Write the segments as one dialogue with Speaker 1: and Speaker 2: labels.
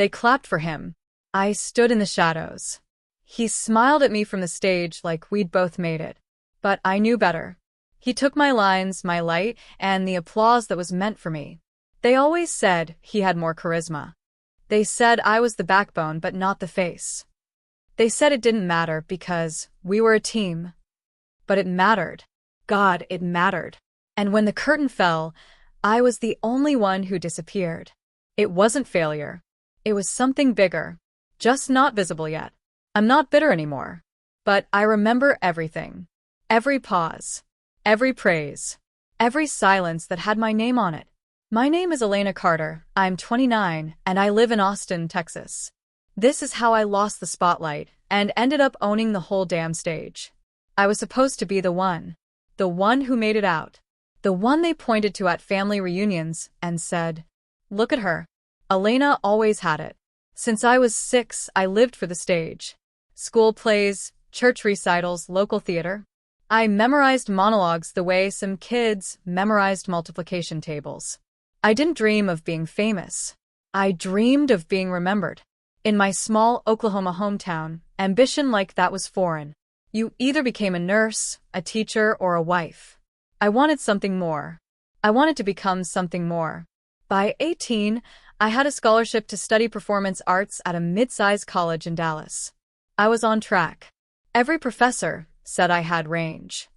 Speaker 1: They clapped for him. I stood in the shadows. He smiled at me from the stage like we'd both made it. But I knew better. He took my lines, my light, and the applause that was meant for me. They always said he had more charisma. They said I was the backbone but not the face. They said it didn't matter because we were a team. But it mattered. God, it mattered. And when the curtain fell, I was the only one who disappeared. It wasn't failure. It was something bigger. Just not visible yet. I'm not bitter anymore. But I remember everything. Every pause. Every praise. Every silence that had my name on it. My name is Elena Carter, I'm 29, and I live in Austin, Texas. This is how I lost the spotlight and ended up owning the whole damn stage. I was supposed to be the one who made it out. The one they pointed to at family reunions and said, "Look at her. Elena always had it. Since I was 6, I lived for the stage. School plays, church recitals, local theater. I memorized monologues the way some kids memorized multiplication tables. I didn't dream of being famous. I dreamed of being remembered. In my small Oklahoma hometown, ambition like that was foreign. You either became a nurse, a teacher, or a wife. I wanted something more. I wanted to become something more. By 18, I had a scholarship to study performance arts at a mid-sized college in Dallas. I was on track. Every professor said I had range.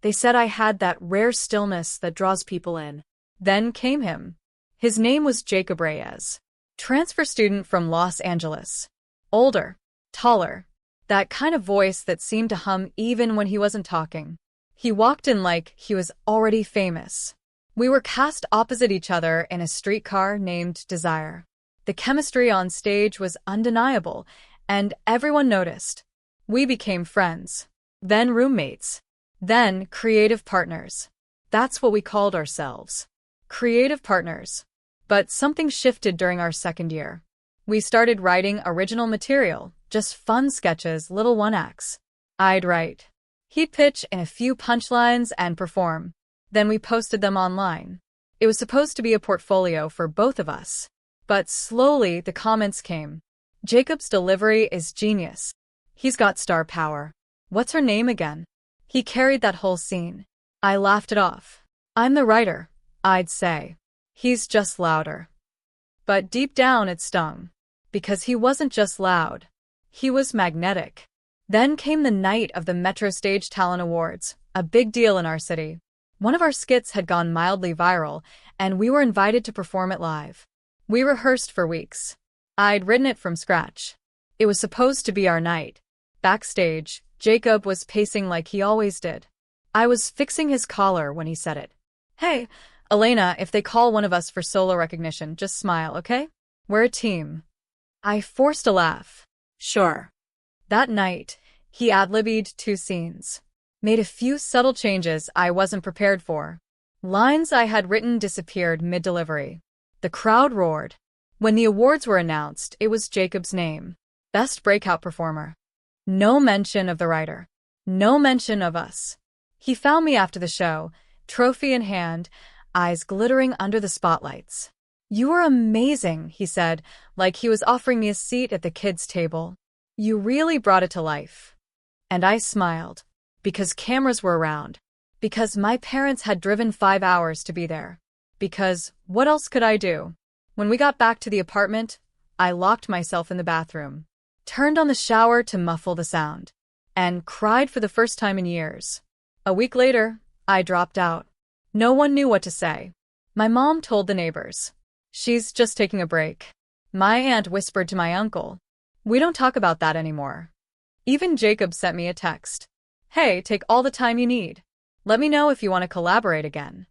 Speaker 1: They said I had that rare stillness that draws people in. Then came him. His name was Jacob Reyes. Transfer student from Los Angeles. Older. Taller. That kind of voice that seemed to hum even when he wasn't talking. He walked in like he was already famous. We were cast opposite each other in a streetcar named Desire. The chemistry on stage was undeniable, and everyone noticed. We became friends. Then roommates. Then creative partners. That's what we called ourselves. Creative partners. But something shifted during our second year. We started writing original material, just fun sketches, little one-acts. I'd write. He'd pitch in a few punchlines and perform. Then we posted them online. It was supposed to be a portfolio for both of us. But slowly the comments came. Jacob's delivery is genius. He's got star power. What's her name again? He carried that whole scene. I laughed it off. I'm the writer, I'd say. He's just louder. But deep down it stung. Because he wasn't just loud. He was magnetic. Then came the night of the Metro Stage Talent Awards, a big deal in our city. One of our skits had gone mildly viral, and we were invited to perform it live. We rehearsed for weeks. I'd written it from scratch. It was supposed to be our night. Backstage, Jacob was pacing like he always did. I was fixing his collar when he said it. "Hey, Elena, if they call one of us for solo recognition, just smile, okay? We're a team." I forced a laugh. Sure. That night, he ad-libbed 2 scenes. Made a few subtle changes I wasn't prepared for. Lines I had written disappeared mid-delivery. The crowd roared. When the awards were announced, it was Jacob's name. Best Breakout Performer. No mention of the writer. No mention of us. He found me after the show, trophy in hand, eyes glittering under the spotlights. "You were amazing," he said, like he was offering me a seat at the kids' table. "You really brought it to life." And I smiled. Because cameras were around. Because my parents had driven 5 hours to be there. Because what else could I do? When we got back to the apartment, I locked myself in the bathroom, turned on the shower to muffle the sound, and cried for the first time in years. A week later, I dropped out. No one knew what to say. My mom told the neighbors. "She's just taking a break." My aunt whispered to my uncle. "We don't talk about that anymore." Even Jacob sent me a text. "Hey, take all the time you need. Let me know if you want to collaborate again."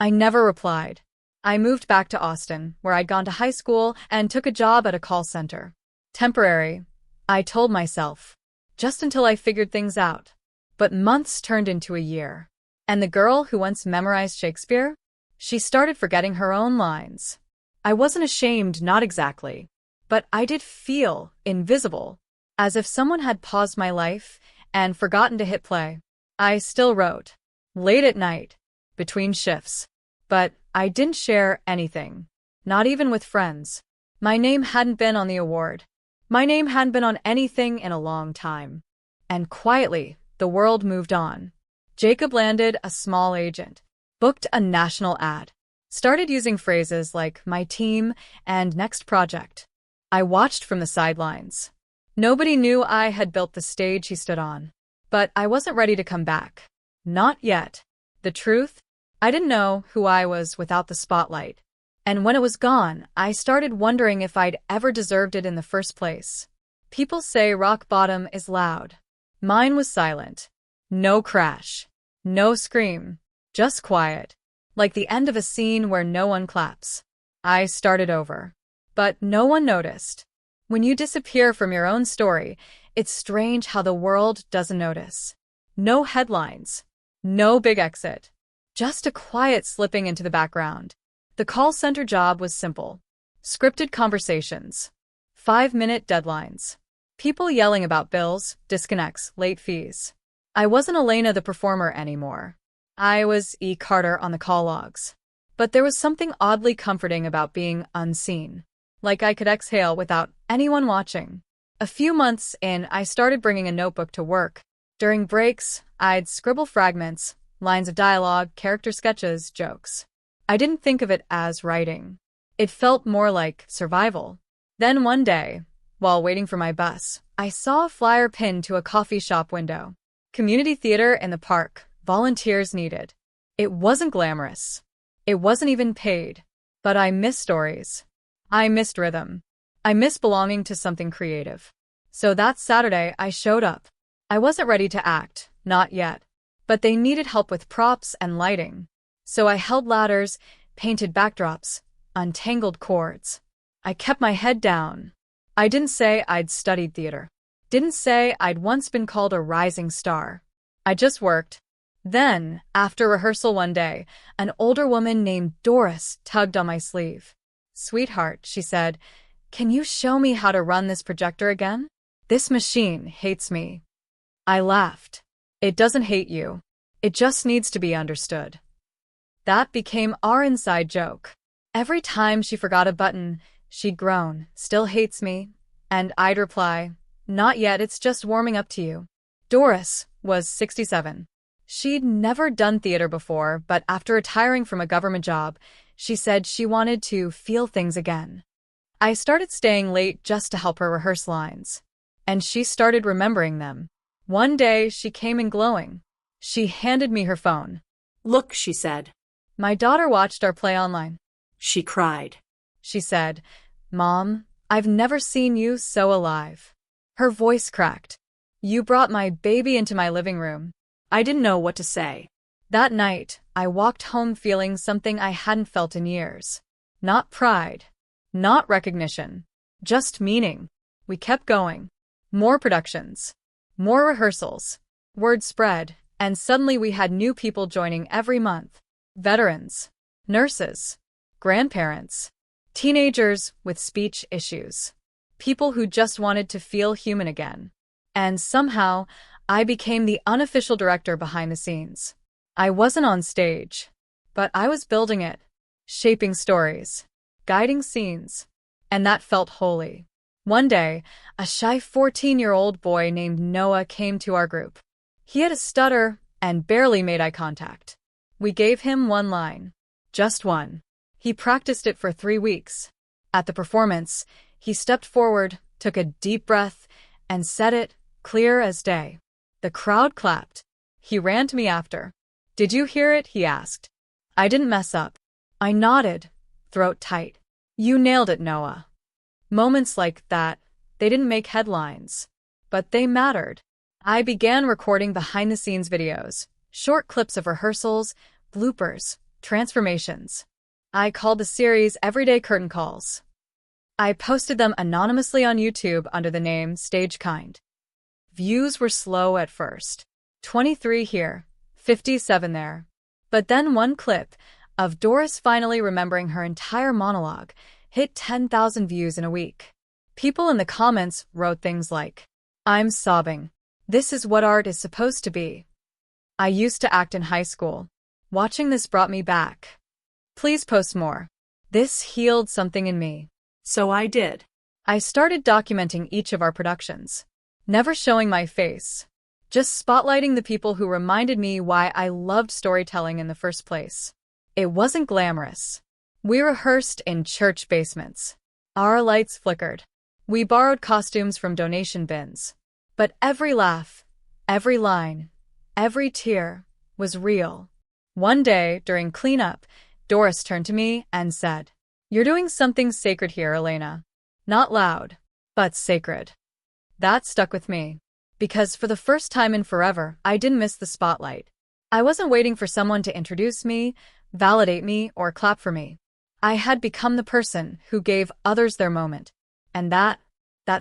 Speaker 1: I never replied. I moved back to Austin, where I'd gone to high school, and took a job at a call center. Temporary, I told myself. Just until I figured things out. But months turned into a year. And the girl who once memorized Shakespeare? She started forgetting her own lines. I wasn't ashamed, not exactly. But I did feel invisible. As if someone had paused my life and forgotten to hit play. I still wrote. Late at night. Between shifts. But I didn't share anything. Not even with friends. My name hadn't been on the award. My name hadn't been on anything in a long time. And quietly, the world moved on. Jacob landed a small agent, booked a national ad, started using phrases like my team and next project. I watched from the sidelines. Nobody knew I had built the stage he stood on. But I wasn't ready to come back. Not yet. The truth? I didn't know who I was without the spotlight. And when it was gone, I started wondering if I'd ever deserved it in the first place. People say rock bottom is loud. Mine was silent. No crash. No scream. Just quiet. Like the end of a scene where no one claps. I started over. But no one noticed. When you disappear from your own story, it's strange how the world doesn't notice. No headlines. No big exit. Just a quiet slipping into the background. The call center job was simple. Scripted conversations. 5-minute deadlines. People yelling about bills, disconnects, late fees. I wasn't Elena the performer anymore. I was E. Carter on the call logs. But there was something oddly comforting about being unseen. Like I could exhale without anyone watching. A few months in, I started bringing a notebook to work. During breaks, I'd scribble fragments, lines of dialogue, character sketches, jokes. I didn't think of it as writing. It felt more like survival. Then one day, while waiting for my bus, I saw a flyer pinned to a coffee shop window. Community theater in the park, volunteers needed. It wasn't glamorous. It wasn't even paid. But I missed stories. I missed rhythm. I missed belonging to something creative. So that Saturday, I showed up. I wasn't ready to act, not yet. But they needed help with props and lighting. So I held ladders, painted backdrops, untangled cords. I kept my head down. I didn't say I'd studied theater. Didn't say I'd once been called a rising star. I just worked. Then, after rehearsal one day, an older woman named Doris tugged on my sleeve. "Sweetheart," she said, "can you show me how to run this projector again? This machine hates me." I laughed. It doesn't hate you. It just needs to be understood. That became our inside joke. Every time she forgot a button, she'd groan, "Still hates me?" And I'd reply, "Not yet, it's just warming up to you." Doris was 67. She'd never done theater before, but after retiring from a government job, she said she wanted to feel things again. I started staying late just to help her rehearse lines. And she started remembering them. One day, she came in glowing. She handed me her phone.
Speaker 2: "Look," she said.
Speaker 1: "My daughter watched our play online."
Speaker 2: She cried.
Speaker 1: She said, "Mom, I've never seen you so alive." Her voice cracked. "You brought my baby into my living room."
Speaker 2: I didn't know what to say.
Speaker 1: That night, I walked home feeling something I hadn't felt in years. Not pride. Not recognition. Just meaning. We kept going. More productions. More rehearsals. Word spread, and suddenly we had new people joining every month. Veterans. Nurses. Grandparents. Teenagers with speech issues. People who just wanted to feel human again. And somehow, I became the unofficial director behind the scenes. I wasn't on stage, but I was building it, shaping stories, guiding scenes, and that felt holy. One day, a shy 14-year-old boy named Noah came to our group. He had a stutter and barely made eye contact. We gave him one line. Just one. He practiced it for 3 weeks. At the performance, he stepped forward, took a deep breath, and said it, clear as day. The crowd clapped. He ran to me after. "Did you hear it?" he asked. I didn't mess up. I nodded, throat tight. "You nailed it, Noah." Moments like that, they didn't make headlines. But they mattered. I began recording behind-the-scenes videos, short clips of rehearsals, bloopers, transformations. I called the series Everyday Curtain Calls. I posted them anonymously on YouTube under the name Stagekind. Views were slow at first. 23 here, 57 there. But then one clip of Doris finally remembering her entire monologue hit 10,000 views in a week. People in the comments wrote things like, "I'm sobbing. This is what art is supposed to be. I used to act in high school. Watching this brought me back. Please post more. This healed something in me."
Speaker 2: So I did.
Speaker 1: I started documenting each of our productions, never showing my face, just spotlighting the people who reminded me why I loved storytelling in the first place. It wasn't glamorous. We rehearsed in church basements. Our lights flickered. We borrowed costumes from donation bins. But every laugh, every line, every tear was real. One day, during cleanup, Doris turned to me and said, "You're doing something sacred here, Elena. Not loud, but sacred." That stuck with me, because for the first time in forever, I didn't miss the spotlight. I wasn't waiting for someone to introduce me, validate me, or clap for me. I had become the person who gave others their moment, and that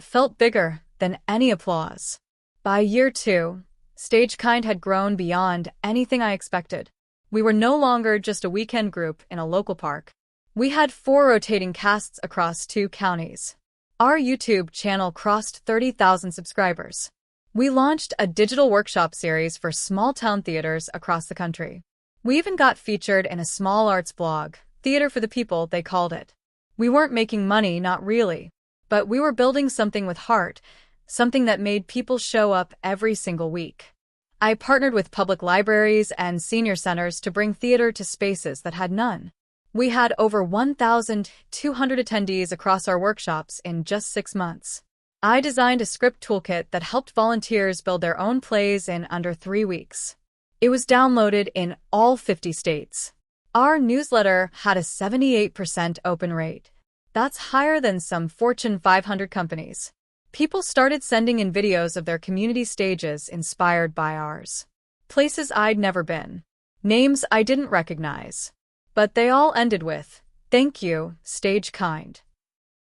Speaker 1: felt bigger than any applause. By year 2, Stagekind had grown beyond anything I expected. We were no longer just a weekend group in a local park. We had 4 rotating casts across 2 counties. Our YouTube channel crossed 30,000 subscribers. We launched a digital workshop series for small-town theaters across the country. We even got featured in a small arts blog, Theater for the People, they called it. We weren't making money, not really, but we were building something with heart, something that made people show up every single week. I partnered with public libraries and senior centers to bring theater to spaces that had none. We had over 1,200 attendees across our workshops in just 6 months. I designed a script toolkit that helped volunteers build their own plays in under 3 weeks. It was downloaded in all 50 states. Our newsletter had a 78% open rate. That's higher than some Fortune 500 companies. People started sending in videos of their community stages inspired by ours. Places I'd never been. Names I didn't recognize. But they all ended with, "Thank you, Stagekind."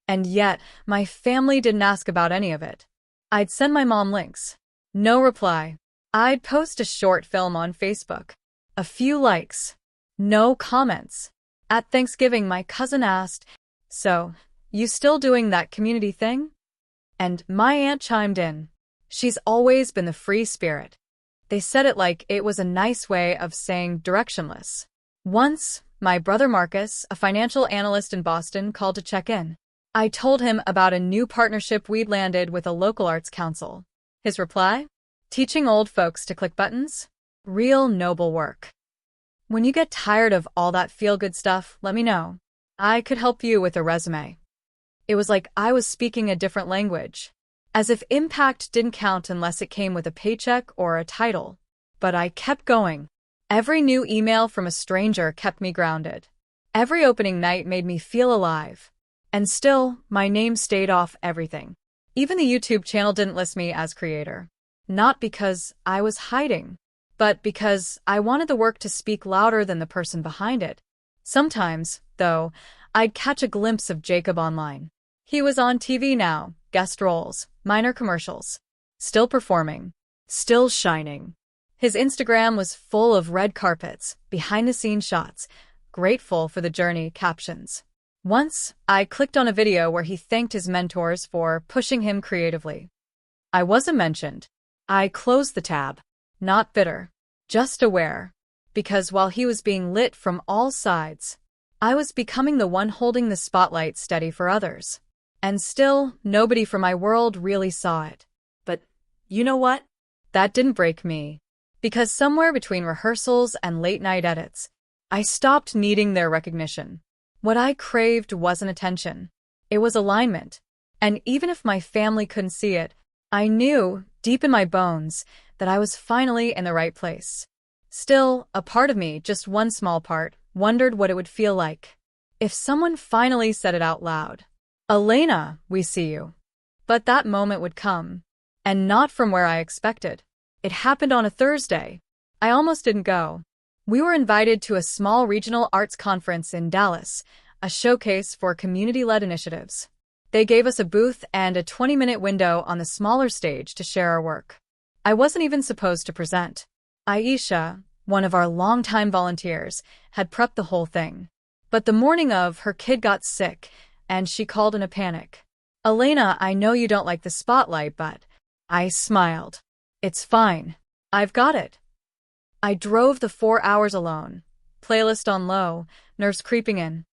Speaker 1: And yet, my family didn't ask about any of it. I'd send my mom links. No reply. I'd post a short film on Facebook. A few likes. No comments. At Thanksgiving, my cousin asked, "So, you still doing that community thing?" And my aunt chimed in. She's always been the free spirit. They said it like it was a nice way of saying directionless. Once, my brother Marcus, a financial analyst in Boston, called to check in. I told him about a new partnership we'd landed with a local arts council. His reply? Teaching old folks to click buttons? Real noble work. When you get tired of all that feel-good stuff, let me know. I could help you with a resume. It was like I was speaking a different language. As if impact didn't count unless it came with a paycheck or a title. But I kept going. Every new email from a stranger kept me grounded. Every opening night made me feel alive. And still, my name stayed off everything. Even the YouTube channel didn't list me as creator. Not because I was hiding, but because I wanted the work to speak louder than the person behind it. Sometimes, though, I'd catch a glimpse of Jacob online. He was on TV now, guest roles, minor commercials. Still performing. Still shining. His Instagram was full of red carpets, behind-the-scenes shots, grateful for the journey captions. Once, I clicked on a video where he thanked his mentors for pushing him creatively. I wasn't mentioned. I closed the tab. Not bitter. Just aware. Because while he was being lit from all sides, I was becoming the one holding the spotlight steady for others. And still, nobody from my world really saw it. But, you know what? That didn't break me. Because somewhere between rehearsals and late-night edits, I stopped needing their recognition. What I craved wasn't attention. It was alignment. And even if my family couldn't see it, I knew, deep in my bones, that I was finally in the right place. Still, a part of me, just one small part, wondered what it would feel like if someone finally said it out loud. "Elena, we see you." But that moment would come. And not from where I expected. It happened on a Thursday. I almost didn't go. We were invited to a small regional arts conference in Dallas, a showcase for community-led initiatives. They gave us a booth and a 20-minute window on the smaller stage to share our work. I wasn't even supposed to present. Aisha, one of our longtime volunteers, had prepped the whole thing. But the morning of, her kid got sick, and she called in a panic. "Elena, I know you don't like the spotlight, but..." I smiled. "It's fine. I've got it." I drove the 4 hours alone. Playlist on low, nerves creeping in.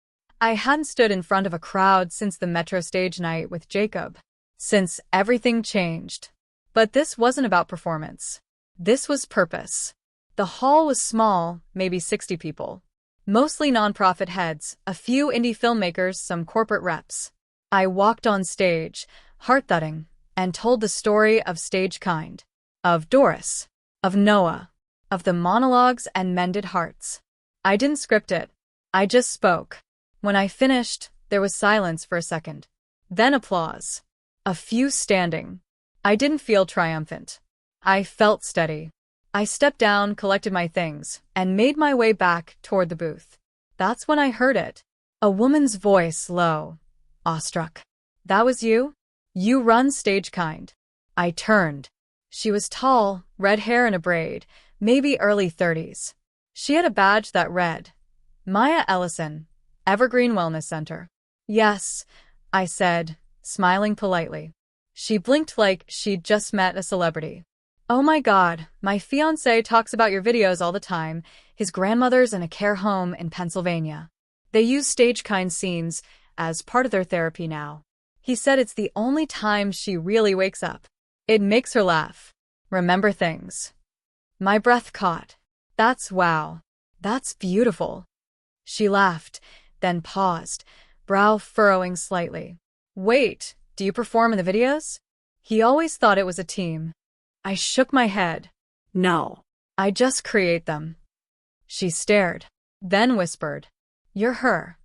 Speaker 1: I hadn't stood in front of a crowd since the metro stage night with Jacob. Since everything changed. But this wasn't about performance. This was purpose. The hall was small, maybe 60 people. Mostly nonprofit heads, a few indie filmmakers, some corporate reps. I walked on stage, heart-thudding, and told the story of Stage Kind. Of Doris. Of Noah. Of the monologues and mended hearts. I didn't script it. I just spoke. When I finished, there was silence for a second. Then applause. A few standing. I didn't feel triumphant. I felt steady. I stepped down, collected my things, and made my way back toward the booth. That's when I heard it. A woman's voice, low, awestruck. That was you? You run Stage Kind. I turned. She was tall, red hair in a braid, maybe early 30s. She had a badge that read, Maya Ellison, Evergreen Wellness Center. Yes, I said, smiling politely. She blinked like she'd just met a celebrity. Oh my God, my fiancé talks about your videos all the time. His grandmother's in a care home in Pennsylvania. They use Stage Kind scenes as part of their therapy now. He said it's the only time she really wakes up. It makes her laugh. Remember things. My breath caught. That's wow. That's beautiful. She laughed, then paused, brow furrowing slightly. Wait, do you perform in the videos? He always thought it was a team. I shook my head.
Speaker 2: No.
Speaker 1: I just create them. She stared, then whispered, You're her.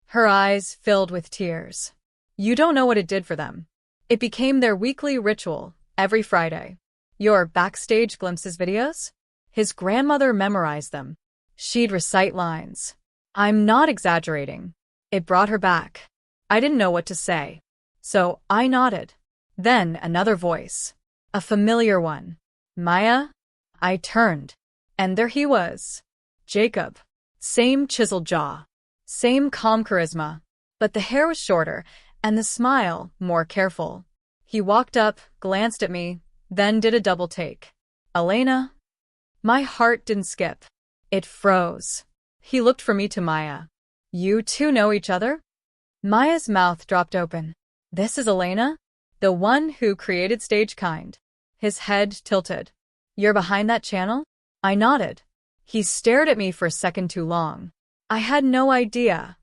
Speaker 1: Her eyes filled with tears. You don't know what it did for them. It became their weekly ritual, every Friday. Your backstage glimpses videos? His grandmother memorized them. She'd recite lines. I'm not exaggerating. It brought her back. I didn't know what to say. So I nodded. Then another voice. A familiar one. Maya? I turned. And there he was. Jacob. Same chiseled jaw. Same calm charisma. But the hair was shorter, and the smile more careful. He walked up, glanced at me, then did a double take. Elena? My heart didn't skip. It froze. He looked from me to Maya. You two know each other? Maya's mouth dropped open. This is Elena? The one who created Stage Kind. His head tilted. You're behind that channel? I nodded. He stared at me for a second too long. I had no idea.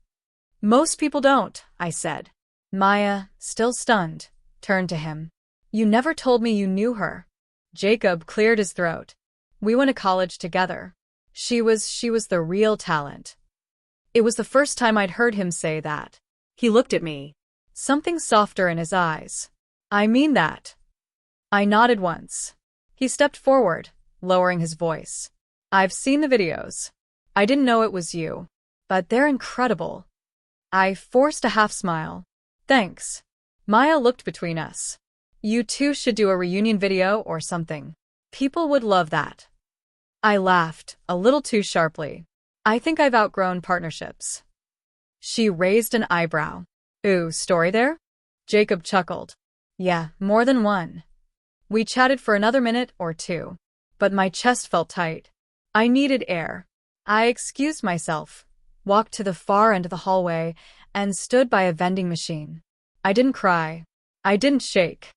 Speaker 1: Most people don't, I said. Maya, still stunned, turned to him. You never told me you knew her. Jacob cleared his throat. We went to college together. She was the real talent. It was the first time I'd heard him say that.
Speaker 2: He looked at me.
Speaker 1: Something softer in his eyes. I mean that. I nodded once. He stepped forward, lowering his voice. I've seen the videos. I didn't know it was you. But they're incredible. I forced a half smile. Thanks. Maya looked between us. You two should do a reunion video or something. People would love that. I laughed, a little too sharply. I think I've outgrown partnerships. She raised an eyebrow. Ooh, story there? Jacob chuckled. Yeah, more than one. We chatted for another minute or two, but my chest felt tight. I needed air. I excused myself, walked to the far end of the hallway, and stood by a vending machine. I didn't cry. I didn't shake.